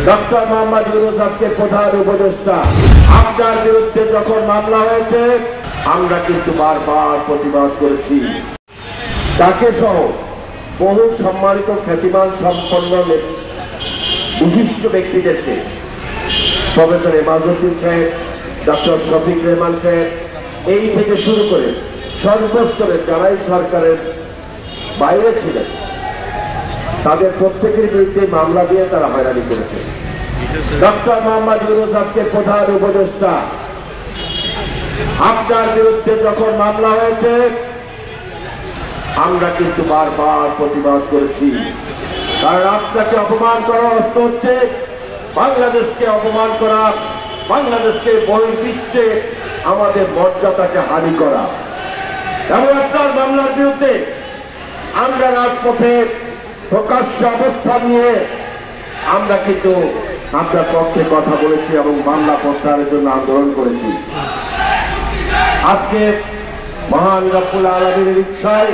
Doctor Mohammad Yunus আজকে প্রধান উপদেষ্টা, আপনার বিরুদ্ধে যখন মামলা হয়েছে আমরা কিন্তু বারবার প্রতিবাদ করেছি। তাকে সহ বহু সম্মানিত খ্যাতিমান সম্পন্ন বিশিষ্ট ব্যক্তিদেরকে, প্রফেসর এমাজউদ্দিন সাহেব, ডক্টর শফিক রেহমান সাহেব, এই থেকে শুরু করে সর্বস্তরে যারাই সরকারের বাইরে ছিলেন তাদের প্রত্যেকের বিরুদ্ধে মামলা দিয়ে তারা হয়রানি করেছে। ডক্টর মোহাম্মদ ইউনূস আজকে প্রধান উপদেষ্টা, আপনার বিরুদ্ধে যখন মামলা হয়েছে আমরা কিন্তু বারবার প্রতিবাদ করেছি। কারণ আপনাকে অপমান করা অর্থ হচ্ছে বাংলাদেশকে অপমান করা, বাংলাদেশকে বহির্বিশ্বে আমাদের মর্যাদাকে হানি করা। এবং আপনার মামলার বিরুদ্ধে আমরা রাজপথে প্রকাশ্য অবস্থান নিয়ে আমরা কিন্তু আপনার পক্ষে কথা বলেছি এবং মামলা প্রত্যাহারের জন্য আন্দোলন করেছি। আজকে মহান রব্বুল আলামিনের ইচ্ছায়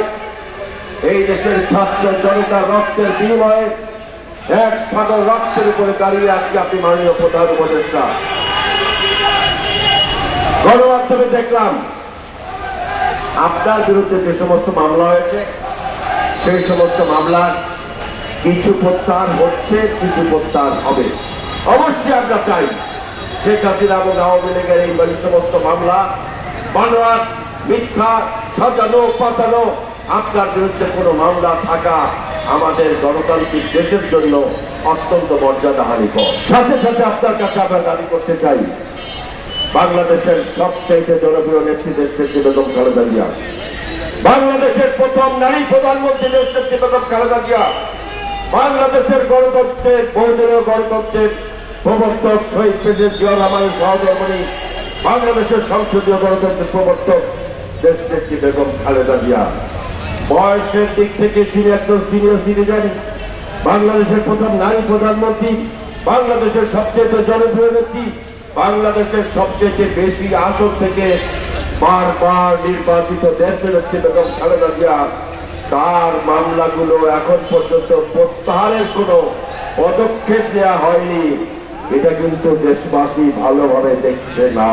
এই দেশের ছাত্র জনতার রক্তের বিনিময়ে এক সাগর রক্তের উপরে দাঁড়িয়ে আজকে আপনি মাননীয় প্রধান উপদেষ্টা। গণমাধ্যমে দেখলাম আপনার বিরুদ্ধে যে সমস্ত মামলা হয়েছে সেই সমস্ত মামলার কিছু প্রত্যাহার হচ্ছে, কিছু প্রত্যাহার হবে। অবশ্যই আমরা চাই শেখ হাসিনা এবং আওয়ামী লীগের এই সমস্ত মামলা বানোয়াট, মিথ্যা, সাজানো পাতানো আপনার বিরুদ্ধে কোনো মামলা থাকা আমাদের গণতান্ত্রিক দেশের জন্য অত্যন্ত মর্যাদাহানিকর। সাথে সাথে আপনার কাছে আমরা দাবি করতে চাই, বাংলাদেশের সবচেয়ে জনপ্রিয় নেত্রী দেশনেত্রী বেগম খালেদা জিয়া, বাংলাদেশের প্রথম নারী প্রধানমন্ত্রী দেশনেত্রী বেগম খালেদা জিয়া, বাংলাদেশের গণতন্ত্রের বহুদলীয় গণতন্ত্রের প্রবর্তক শহীদ প্রেসিডেন্ট জিয়াউর রহমানের সহধর্মিণী, বাংলাদেশের সংসদীয় গণতন্ত্রের প্রবর্তক দেশনেত্রী বেগম খালেদা জিয়া। বয়সের দিক থেকে তিনি একজন সিনিয়র সিটিজেন, বাংলাদেশের প্রথম নারী প্রধানমন্ত্রী, বাংলাদেশের সবচেয়ে জনপ্রিয় নেত্রী, বাংলাদেশের সবচেয়ে বেশি আসন থেকে বারবার নির্বাচিত দেশনেত্রী বেগম খালেদা জিয়া। তার মামলাগুলো এখন পর্যন্ত প্রত্যাহারের কোনো পদক্ষেপ নেওয়া হয়নি। এটা কিন্তু দেশবাসী ভালোভাবে দেখছে না।